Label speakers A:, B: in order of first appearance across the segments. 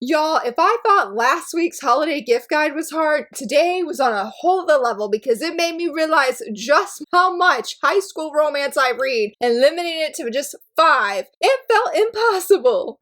A: Y'all, if I thought last week's holiday gift guide was hard, today was on a whole other level because it made me realize just how much high school romance I read, and limiting it to just 5, it felt impossible.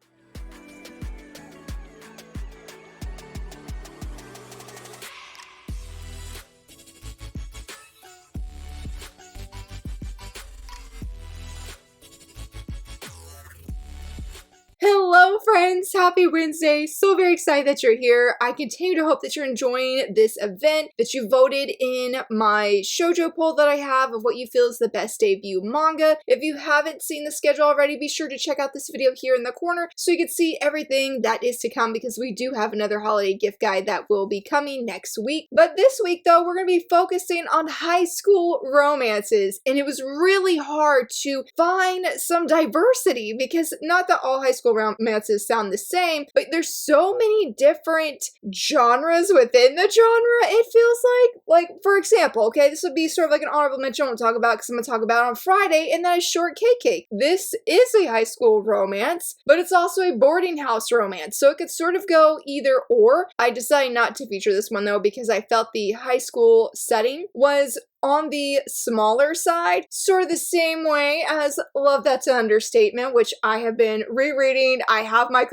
A: Hello friends, happy Wednesday. So very excited that you're here. I continue to hope that you're enjoying this event, that you voted in my shoujo poll that I have of what you feel is the best debut manga. If you haven't seen the schedule already, be sure to check out this video here in the corner so you can see everything that is to come, because we do have another holiday gift guide that will be coming next week. But this week though, we're going to be focusing on high school romances, and it was really hard to find some diversity because not that all high school romances sound the same, but there's so many different genres within the genre, it feels like. Like, for example, okay, this would be sort of like an honorable mention we'll talk about because I'm going to talk about it on Friday, and then a short cake. This is a high school romance, but it's also a boarding house romance, so it could sort of go either or. I decided not to feature this one though because I felt the high school setting was on the smaller side, sort of the same way as Love That's an Understatement, which I have been rereading. I have my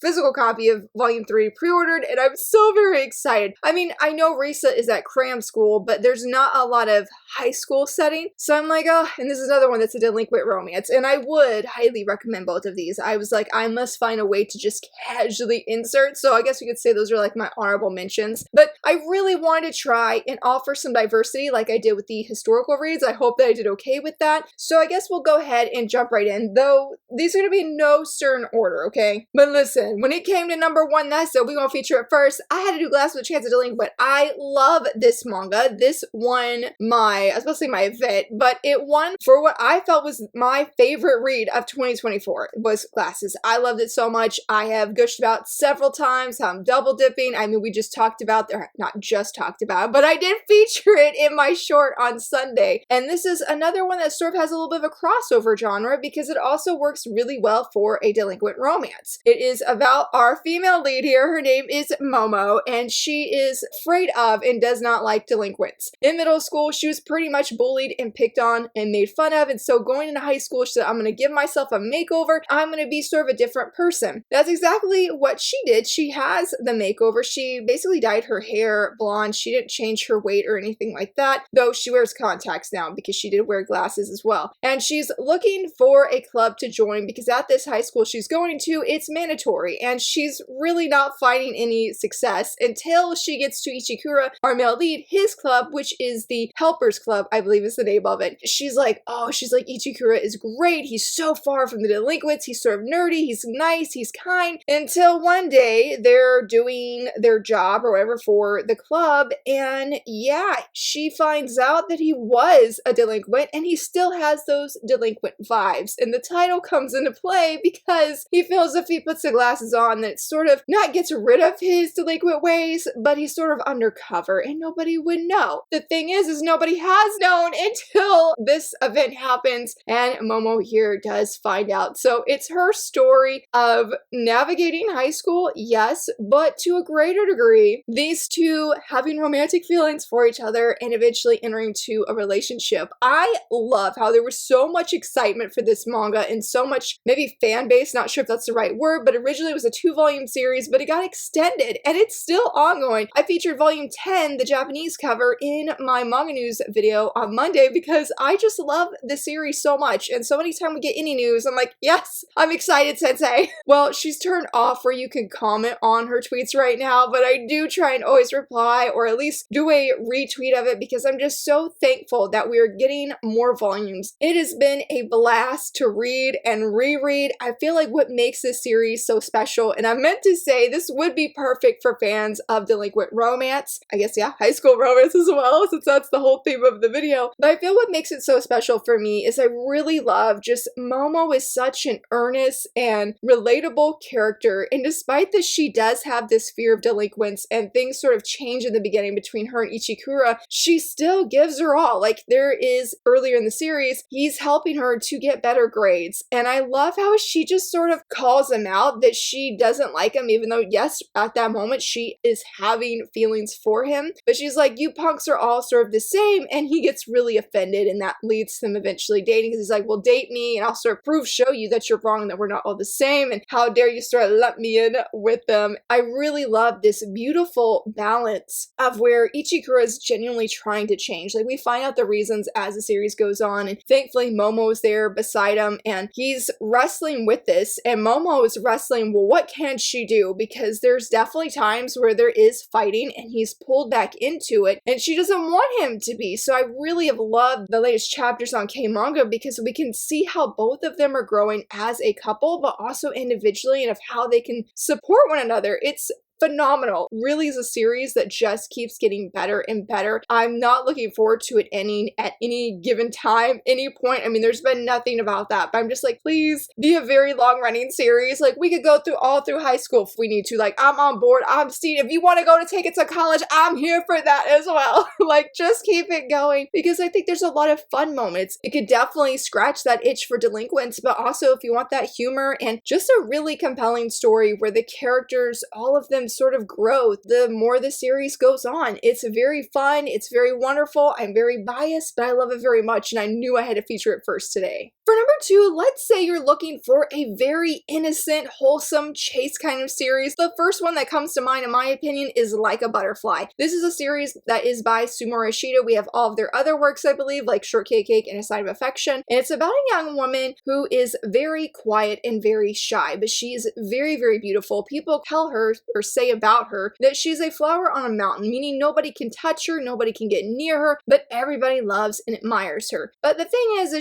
A: physical copy of Volume 3 pre-ordered, and I'm so very excited. I mean, I know Risa is at cram school, but there's not a lot of high school setting, so I'm like, oh, and this is another one that's a delinquent romance, and I would highly recommend both of these. I was like, I must find a way to just casually insert, so I guess you could say those are like my honorable mentions, but I really wanted to try and offer some diversity like I did with the historical reads. I hope that I did okay with that. So I guess we'll go ahead and jump right in, though these are going to be in no certain order, okay? But listen, when it came to number 1, that's it. We're going to feature it first. I had to do Glass with a Chance of Delinquent. I love this manga. This won my, I was about to say my event, but it won for what I felt was my favorite read of 2024 was Glasses. I loved it so much. I have gushed about several times how I'm double dipping. I mean, we just talked about, or not just talked about, but I did feature it in my short on Sunday. And this is another one that sort of has a little bit of a crossover genre because it also works really well for a delinquent romance. It is about our female lead here. Her name is Momo, and she is afraid of and does not like delinquents. In middle school, she was pretty much bullied and picked on and made fun of, and so going into high school, she said, I'm going to give myself a makeover. I'm going to be sort of a different person. That's exactly what she did. She has the makeover. She basically dyed her hair blonde. She didn't change her weight or anything like that, though she wears contacts now because she did wear glasses as well. And she's looking for a club to join because at this high school she's going to, it's mandatory, and she's really not finding any success until she gets to Ichikura, our male lead, his club, which is the Helpers Club, I believe is the name of it. She's like, Ichikura is great. He's so far from the delinquents. He's sort of nerdy. He's nice. He's kind. Until one day they're doing their job or whatever for the club, and yeah, she finds out that he was a delinquent and he still has those delinquent vibes. And the title comes into play because he feels if he puts the glasses on that it sort of not gets rid of his delinquent ways, but he's sort of undercover and nobody would know. The thing is nobody has known until this event happens, and Momo here does find out. So it's her story of navigating high school, yes, but to a greater degree, these two having romantic feelings for each other and eventually entering to a relationship. I love how there was so much excitement for this manga and so much maybe fan base, not sure if that's the right word, but originally it was a 2-volume series, but it got extended and it's still ongoing. I featured volume 10, the Japanese cover, in my manga news video on Monday because I just love the series so much, and so anytime we get any news, I'm like, yes, I'm excited, sensei. Well, she's turned off where you can comment on her tweets right now, but I do try and always reply or at least do a retweet of it because I'm just so thankful that we are getting more volumes. It has been a blast to read and reread. I feel like what makes this series so special, and I meant to say this would be perfect for fans of delinquent romance. I guess, yeah, high school romance as well, since that's the whole theme of the video. But I feel what makes it so special for me is I really love just Momo is such an earnest and relatable character, and despite that she does have this fear of delinquents and things sort of change in the beginning between her and Ichikura, she still still gives her all. Like, there is earlier in the series, he's helping her to get better grades. And I love how she just sort of calls him out that she doesn't like him, even though, yes, at that moment, she is having feelings for him. But she's like, you punks are all sort of the same. And he gets really offended, and that leads to them eventually dating, because he's like, well, date me, and I'll sort of show you that you're wrong, that we're not all the same, and how dare you sort of let me in with them. I really love this beautiful balance of where Ichikura is genuinely trying to change. Like, we find out the reasons as the series goes on, and thankfully Momo is there beside him, and he's wrestling with this, and Momo is wrestling, well, what can she do? Because there's definitely times where there is fighting, and he's pulled back into it, and she doesn't want him to be. So I really have loved the latest chapters on K-Manga, because we can see how both of them are growing as a couple, but also individually, and of how they can support one another. It's phenomenal. Really is a series that just keeps getting better and better. I'm not looking forward to it ending at any given time, any point. I mean, there's been nothing about that, but I'm just like, please be a very long running series. Like, we could go through all through high school if we need to. Like, I'm on board. I'm Steve. If you want to go to take it to college, I'm here for that as well. Like, just keep it going, because I think there's a lot of fun moments. It could definitely scratch that itch for delinquents, but also if you want that humor and just a really compelling story where the characters, all of them sort of grow the more the series goes on. It's very fun, it's very wonderful. I'm very biased, but I love it very much, and I knew I had to feature it first today. For number 2, let's say you're looking for a very innocent, wholesome chase kind of series. The first one that comes to mind, in my opinion, is Like a Butterfly. This is a series that is by Sumoro Ishida. We have all of their other works, I believe, like Shortcake Cake and A Side of Affection. And it's about a young woman who is very quiet and very shy, but she's very, very beautiful. People tell her or say about her that she's a flower on a mountain, meaning nobody can touch her, nobody can get near her, but everybody loves and admires her. But the thing is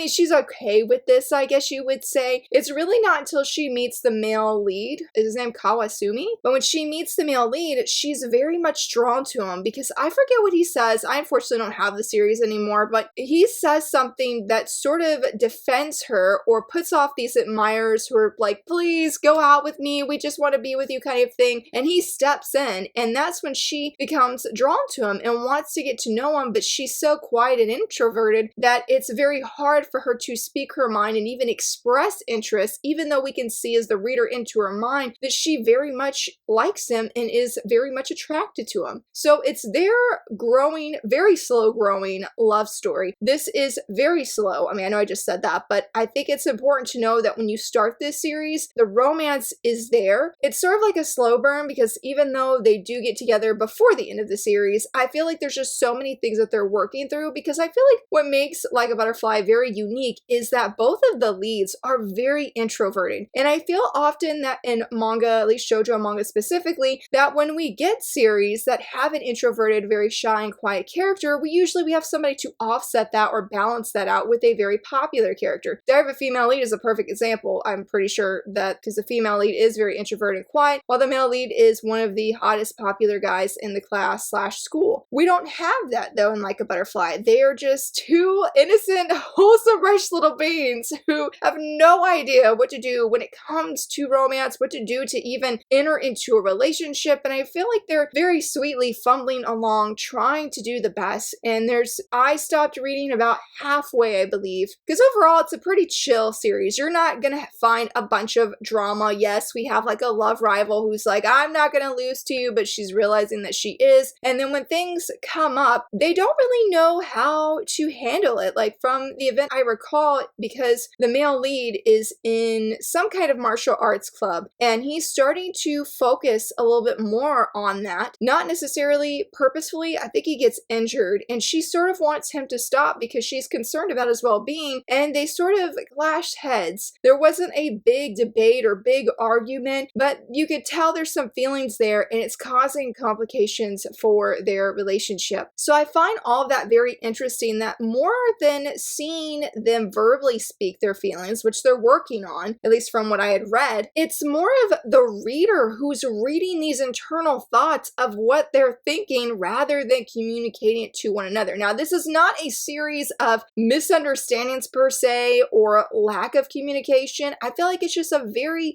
A: she's okay with this, I guess you would say. It's really not until she meets the male lead. Is his name Kawasumi? But when she meets the male lead, she's very much drawn to him, because I forget what he says. I unfortunately don't have the series anymore, but he says something that sort of defends her or puts off these admirers who are like, please go out with me, we just want to be with you kind of thing. And he steps in, and that's when she becomes drawn to him and wants to get to know him, but she's so quiet and introverted that it's very hard for her to speak her mind and even express interest, even though we can see as the reader into her mind that she very much likes him and is very much attracted to him. So it's their growing, very slow growing love story. This is very slow. I mean, I know I just said that, but I think it's important to know that when you start this series, the romance is there. It's sort of like a slow burn, because even though they do get together before the end of the series, I feel like there's just so many things that they're working through, because I feel like what makes Like a Butterfly very unique is that both of the leads are very introverted. And I feel often that in manga, at least shoujo manga specifically, that when we get series that have an introverted, very shy and quiet character, we have somebody to offset that or balance that out with a very popular character. There, a female lead is a perfect example. I'm pretty sure that, because the female lead is very introverted and quiet, while the male lead is one of the hottest popular guys in the class / school. We don't have that though in Like a Butterfly. They are just two innocent, wholesome, fresh little beings who have no idea what to do when it comes to romance, what to do to even enter into a relationship. And I feel like they're very sweetly fumbling along, trying to do the best. And I stopped reading about halfway, I believe, because overall it's a pretty chill series. You're not gonna find a bunch of drama. Yes, we have like a love rival who's like, I'm not gonna lose to you, but she's realizing that she is. And then when things come up, they don't really know how to handle it. Like from the event I recall, because the male lead is in some kind of martial arts club, and he's starting to focus a little bit more on that. Not necessarily purposefully. I think he gets injured, and she sort of wants him to stop because she's concerned about his well-being, and they sort of clashed heads. There wasn't a big debate or big argument, but you could tell there's some feelings there, and it's causing complications for their relationship. So I find all of that very interesting, that more than seeing seeing them verbally speak their feelings, which they're working on, at least from what I had read. It's more of the reader who's reading these internal thoughts of what they're thinking rather than communicating it to one another. Now, this is not a series of misunderstandings per se or lack of communication. I feel like it's just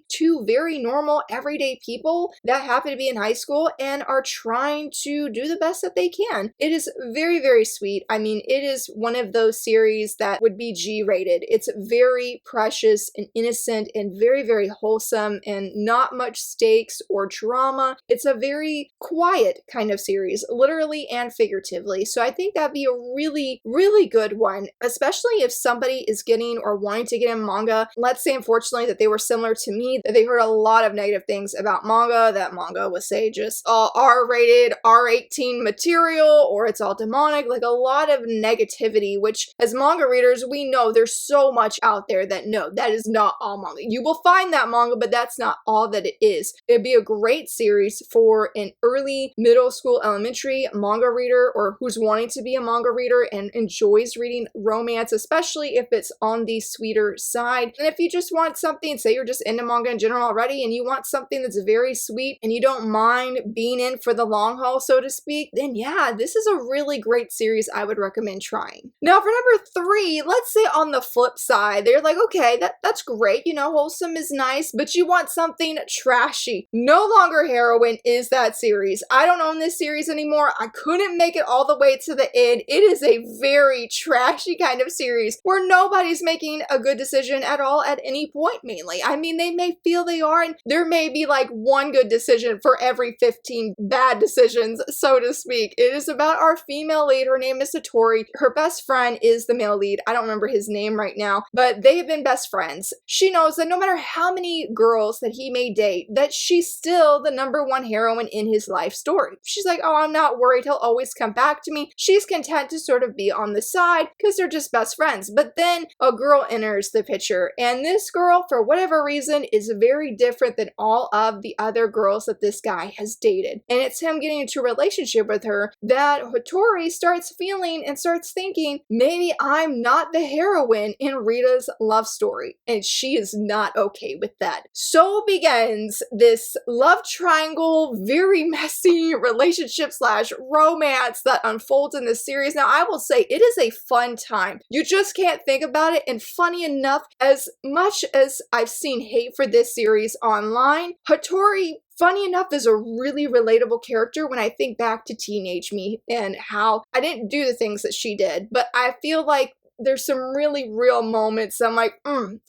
A: two very normal everyday people that happen to be in high school and are trying to do the best that they can. It is very, very sweet. I mean, it is one of those series that would be G-rated. It's very precious and innocent and very, very wholesome and not much stakes or drama. It's a very quiet kind of series, literally and figuratively. So I think that'd be a really, really good one, especially if somebody is getting or wanting to get in manga. Let's say, unfortunately, that they were similar to me, that they heard a lot of negative things about manga, that manga was, say, just all R-rated, R18 material, or it's all demonic, like a lot of negativity, which as manga readers, we know there's so much out there that no, that is not all manga. You will find that manga, but that's not all that it is. It'd be a great series for an early middle school, elementary manga reader, or who's wanting to be a manga reader and enjoys reading romance, especially if it's on the sweeter side. And if you just want something, say you're just into manga in general already, and you want something that's very sweet and you don't mind being in for the long haul, so to speak, then yeah, this is a really great series I would recommend trying. Now for number 3, let's say on the flip side, they're like, okay, that's great, you know, wholesome is nice, but you want something trashy. No Longer Heroine is that series. I don't own this series anymore. I couldn't make it all the way to the end. It is a very trashy kind of series where nobody's making a good decision at all at any point, mainly. I mean, they may feel they are, and there may be like one good decision for every 15 bad decisions, so to speak. It is about our female lead. Her name is Satori. Her best friend is the male lead. I don't remember his name right now, but they have been best friends. She knows that no matter how many girls that he may date, that she's still the #1 heroine in his life story. She's like, oh, I'm not worried. He'll always come back to me. She's content to sort of be on the side because they're just best friends. But then a girl enters the picture, and this girl, for whatever reason, is very different than all of the other girls that this guy has dated. And it's him getting into a relationship with her that Hattori starts feeling and starts thinking, maybe I'm not the heroine in Rita's love story. And she is not okay with that. So begins this love triangle, very messy relationship / romance that unfolds in this series. Now, I will say it is a fun time. You just can't think about it. And funny enough, as much as I've seen hate for this series online, Hattori, funny enough, is a really relatable character when I think back to teenage me and how I didn't do the things that she did, but I feel like there's some really real moments I'm like,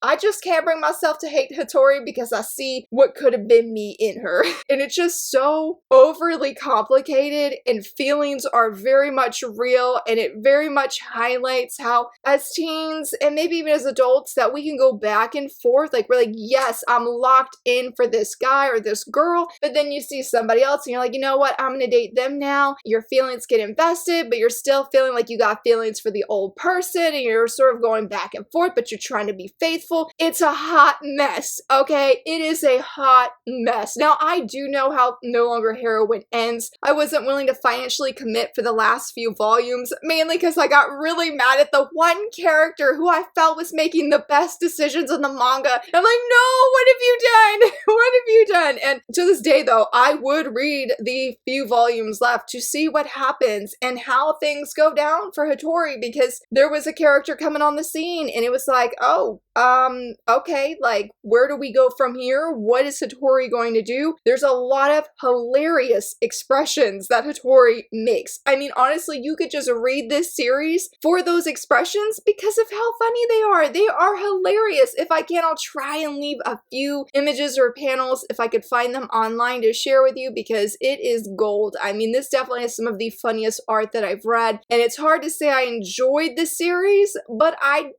A: I just can't bring myself to hate Hattori because I see what could have been me in her. And it's just so overly complicated, and feelings are very much real, and it very much highlights how as teens and maybe even as adults that we can go back and forth. Like we're like, yes, I'm locked in for this guy or this girl, but then you see somebody else and you're like, you know what, I'm gonna date them now. Your feelings get invested, but you're still feeling like you got feelings for the old person, and you're sort of going back and forth, but you're trying to be faithful. It's a hot mess, okay? It is a hot mess. Now, I do know how No Longer Heroine ends. I wasn't willing to financially commit for the last few volumes, mainly because I got really mad at the one character who I felt was making the best decisions in the manga. I'm like, no, what have you done? What have you done? And to this day, though, I would read the few volumes left to see what happens and how things go down for Hattori, because there was a character coming on the scene and it was like, oh, okay, like where do we go from here? What is Hattori going to do? There's a lot of hilarious expressions that Hattori makes. I mean, honestly, you could just read this series for those expressions because of how funny they are. They are hilarious. If I can, I'll try and leave a few images or panels if I could find them online to share with you, because it is gold. I mean, this definitely has some of the funniest art that I've read, and it's hard to say I enjoyed this series, but I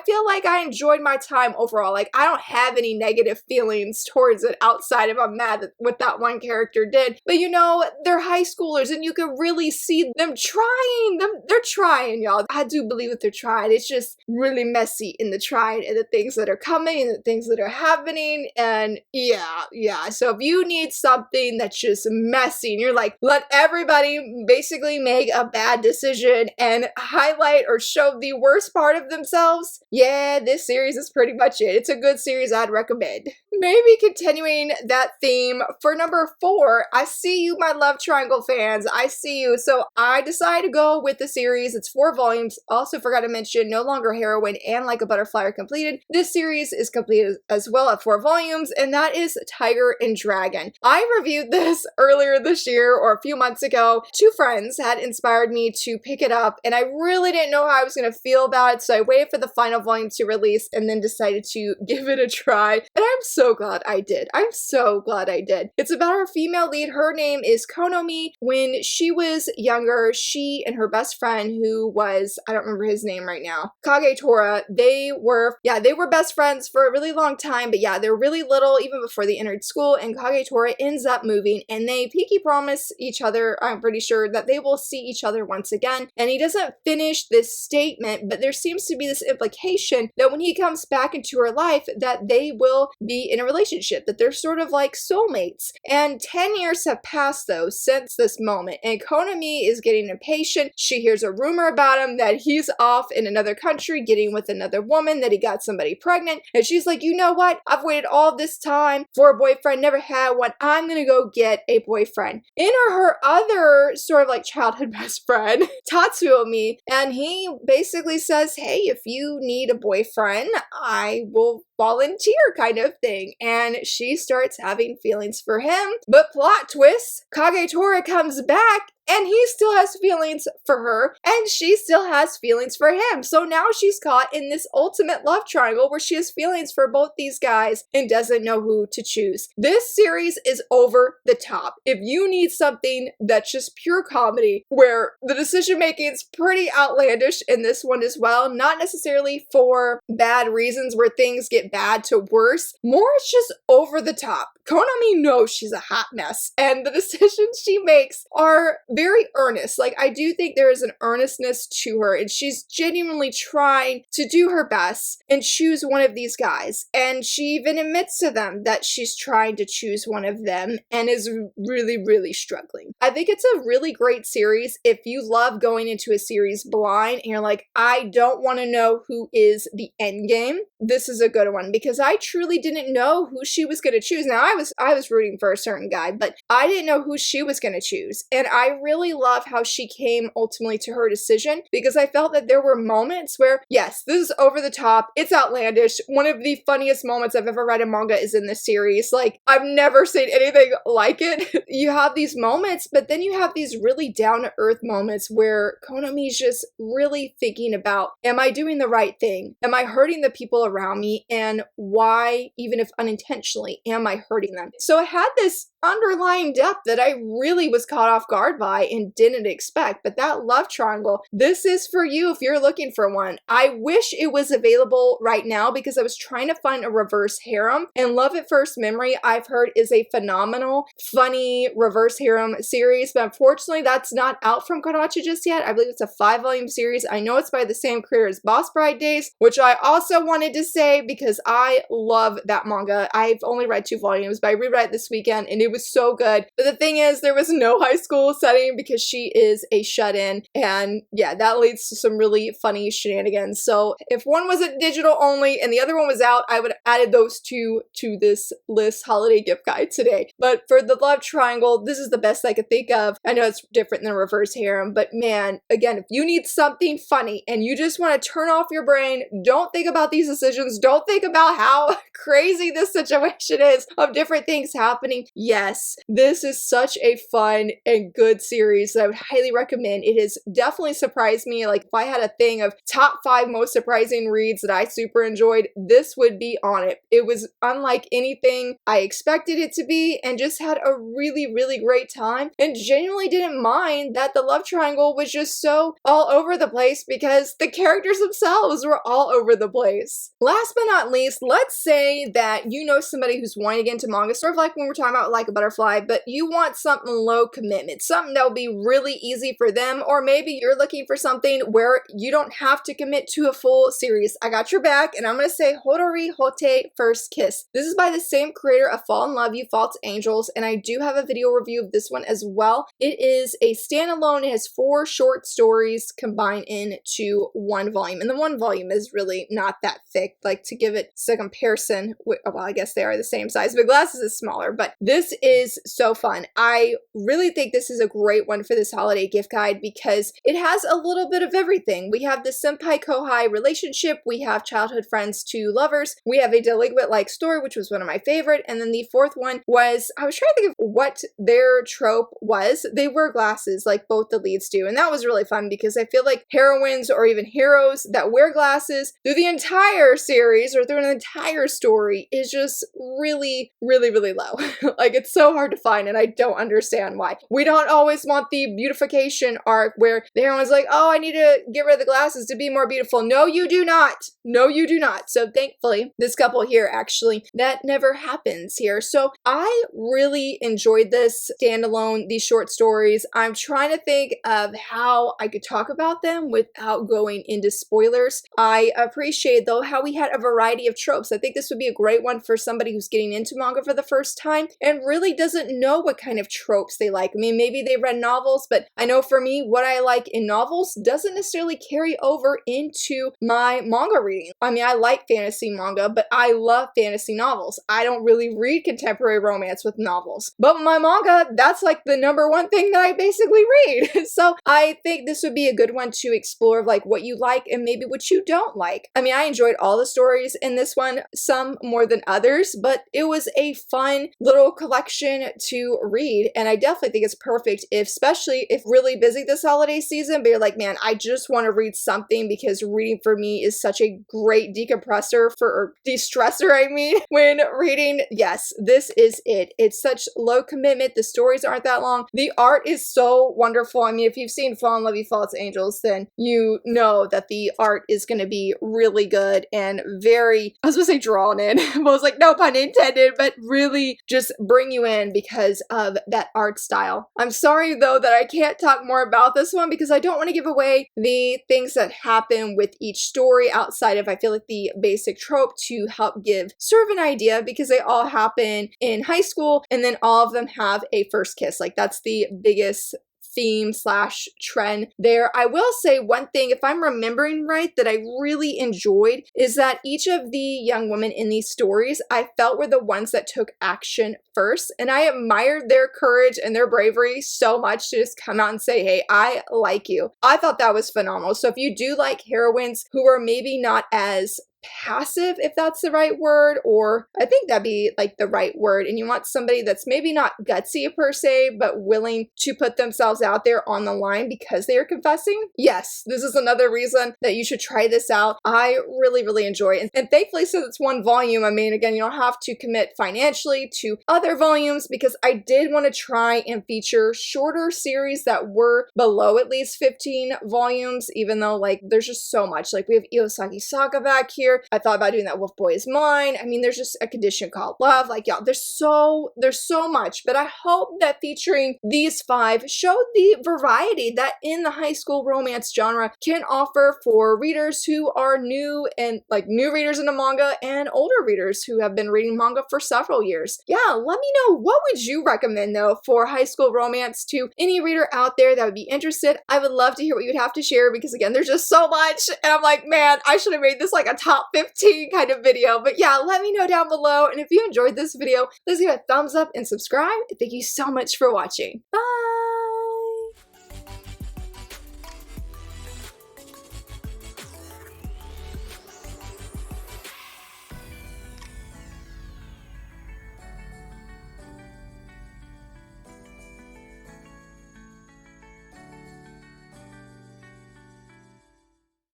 A: feel like I enjoyed my time overall. Like, I don't have any negative feelings towards it outside of I'm mad at what that one character did. But you know, they're high schoolers and you can really see them trying. They're trying, y'all. I do believe that they're trying. It's just really messy in the trying and the things that are coming and the things that are happening. And yeah. So if you need something that's just messy and you're like, let everybody basically make a bad decision and highlight or show the worst part of themselves, else, yeah, this series is pretty much it. It's a good series I'd recommend. Maybe continuing that theme for number 4, I see you, my love triangle fans. I see you. So I decided to go with the series. It's 4 volumes. Also forgot to mention No Longer Heroine and Like a Butterfly are completed. This series is completed as well at 4 volumes, and that is Tiger and Dragon. I reviewed this earlier this year or a few months ago. 2 friends had inspired me to pick it up, and I really didn't know how I was going to feel about it, so I waited for the final volume to release and then decided to give it a try, and I'm so glad I did. I'm so glad I did. It's about our female lead. Her name is Konomi. When she was younger, she and her best friend, who was, I don't remember his name right now, Kagetora, they were best friends for a really long time, but yeah, they were really little even before they entered school, and Kagetora ends up moving, and they pinky promise each other, I'm pretty sure, that they will see each other once again, and he doesn't finish this statement, but there seems to be this implication that when he comes back into her life, that they will be in a relationship, that they're sort of like soulmates. And 10 years have passed though since this moment, and Konomi is getting impatient. She hears a rumor about him that he's off in another country getting with another woman, that he got somebody pregnant, and she's like, you know what? I've waited all this time for a boyfriend, never had one. I'm gonna go get a boyfriend. Enter her other sort of like childhood best friend, Tatsuomi, and he basically says, hey, if you need a boyfriend, I will volunteer kind of thing. And she starts having feelings for him. But plot twist, Kagetora comes back and he still has feelings for her, and she still has feelings for him. So now she's caught in this ultimate love triangle where she has feelings for both these guys and doesn't know who to choose. This series is over the top. If you need something that's just pure comedy, where the decision making is pretty outlandish in this one as well, not necessarily for bad reasons where things get bad to worse, more it's just over the top. Konomi knows she's a hot mess, and the decisions she makes are very earnest. Like, I do think there is an earnestness to her, and she's genuinely trying to do her best and choose one of these guys. And she even admits to them that she's trying to choose one of them and is really, really struggling. I think it's a really great series if you love going into a series blind and you're like, I don't want to know who is the end game. This is a good one, because I truly didn't know who she was going to choose. Now, I was rooting for a certain guy, but I didn't know who she was going to choose. And I really love how she came ultimately to her decision, because I felt that there were moments where, yes, this is over the top, it's outlandish. One of the funniest moments I've ever read in manga is in this series. Like, I've never seen anything like it. You have these moments, but then you have these really down-to-earth moments where Konomi's just really thinking about, am I doing the right thing? Am I hurting the people around me? And why, even if unintentionally, am I hurting them? So it had this underlying depth that I really was caught off guard by and didn't expect. But that love triangle, this is for you if you're looking for one. I wish it was available right now, because I was trying to find a reverse harem, and Love at First Memory, I've heard, is a phenomenal, funny reverse harem series, but unfortunately that's not out from Kodachi just yet. I believe it's a 5-volume series. I know it's by the same creator as Boss Bride Days, which I also wanted to say because I love that manga. I've only read 2 volumes, but I reread it this weekend and it was so good. But the thing is, there was no high school setting because she is a shut-in, and yeah, that leads to some really funny shenanigans. So if one was a digital only and the other one was out, I would have added those 2 to this list holiday gift guide today. But for the love triangle, this is the best I could think of. I know it's different than reverse harem, but man, again, if you need something funny and you just want to turn off your brain, don't think about these decisions, don't think about how crazy this situation is of different things happening. Yes, this is such a fun and good series that I would highly recommend. It has definitely surprised me. Like, if I had a thing of top 5 most surprising reads that I super enjoyed, this would be on it. It was unlike anything I expected it to be, and just had a really, really great time, and genuinely didn't mind that the love triangle was just so all over the place, because the characters themselves were all over the place. Last but not least, let's say that you know somebody who's wanting to get into manga, sort of like when we're talking about like a butterfly, but you want something low commitment, something that'll be really easy for them, or maybe you're looking for something where you don't have to commit to a full series. I got your back, and I'm gonna say Hodori Hote First Kiss. This is by the same creator of Fall in Love You False Angels, and I do have a video review of this one as well. It is a standalone. It has 4 short stories combined into one volume, and the one volume is really not that thick. Like, to give it a comparison, well, I guess they are the same size, but Glasses is smaller, but this is so fun. I really think this is a great one for this holiday gift guide because it has a little bit of everything. We have the senpai-kohai relationship, we have childhood friends to lovers, we have a delinquent-like story, which was one of my favorite, and then the fourth one was, I was trying to think of what their trope was. They wear glasses like both the leads do, and that was really fun because I feel like heroines or even heroes that wear glasses through the entire series or through an entire story is just really, really, really low. Like, it's so hard to find, and I don't understand why. We don't always want the beautification arc where the heroine's like, oh, I need to get rid of the glasses to be more beautiful. No, you do not. No, you do not. So thankfully, this couple here, actually, that never happens here. So I really enjoyed this standalone, these short stories. I'm trying to think of how I could talk about them without going into spoilers. I appreciate, though, how we had a variety of tropes. I think this would be a great one for somebody who's getting into manga for the first time and really doesn't know what kind of tropes they like. I mean, maybe they read novels, but I know for me, what I like in novels doesn't necessarily carry over into my manga reading. I mean, I like fantasy manga, but I love fantasy novels. I don't really read contemporary romance with novels, but my manga, that's like the #1 thing that I basically read. So I think this would be a good one to explore, like what you like and maybe what you don't like. I mean, I enjoyed all the stories in this one, some more than others, but it was a fun little collection to read, and I definitely think it's perfect especially if really busy this holiday season, but you're like, man, I just want to read something because reading for me is such a great decompressor or de-stressor, I mean, when reading. Yes, this is it. It's such low commitment. The stories aren't that long. The art is so wonderful. I mean, if you've seen Fall in Love You False Angels, then you know that the art is going to be really good and very, I was going to say drawn in, but I was like, no pun intended, but really just bring you in because of that art style. I'm sorry, though, that I can't talk more about this one because I don't want to give away the things that happen with each story outside of, I feel like, the basic trope to help give sort of an idea, because they all happen in high school and then all of them have a first kiss. Like, that's the biggest theme / trend there. I will say one thing, if I'm remembering right, that I really enjoyed is that each of the young women in these stories I felt were the ones that took action first, and I admired their courage and their bravery so much to just come out and say, hey, I like you. I thought that was phenomenal. So if you do like heroines who are maybe not as passive, if that's the right word, or I think that'd be like the right word, and you want somebody that's maybe not gutsy per se, but willing to put themselves out there on the line because they are confessing, yes, this is another reason that you should try this out. I really, really enjoy it. And thankfully, since it's one volume, I mean, again, you don't have to commit financially to other volumes, because I did want to try and feature shorter series that were below at least 15 volumes, even though, like, there's just so much. Like, we have Iosaki Saga back here. I thought about doing that Wolf Boy Is Mine. I mean, there's just a condition called love. Like, y'all, there's so much, but I hope that featuring these 5 showed the variety that in the high school romance genre can offer for readers who are new, and like new readers into manga and older readers who have been reading manga for several years. Yeah, let me know, what would you recommend though for high school romance to any reader out there that would be interested? I would love to hear what you'd have to share, because again, there's just so much, and I'm like, man, I should have made this like a top 15 kind of video. But yeah, let me know down below, and if you enjoyed this video, please give it a thumbs up and subscribe. Thank you so much for watching. Bye!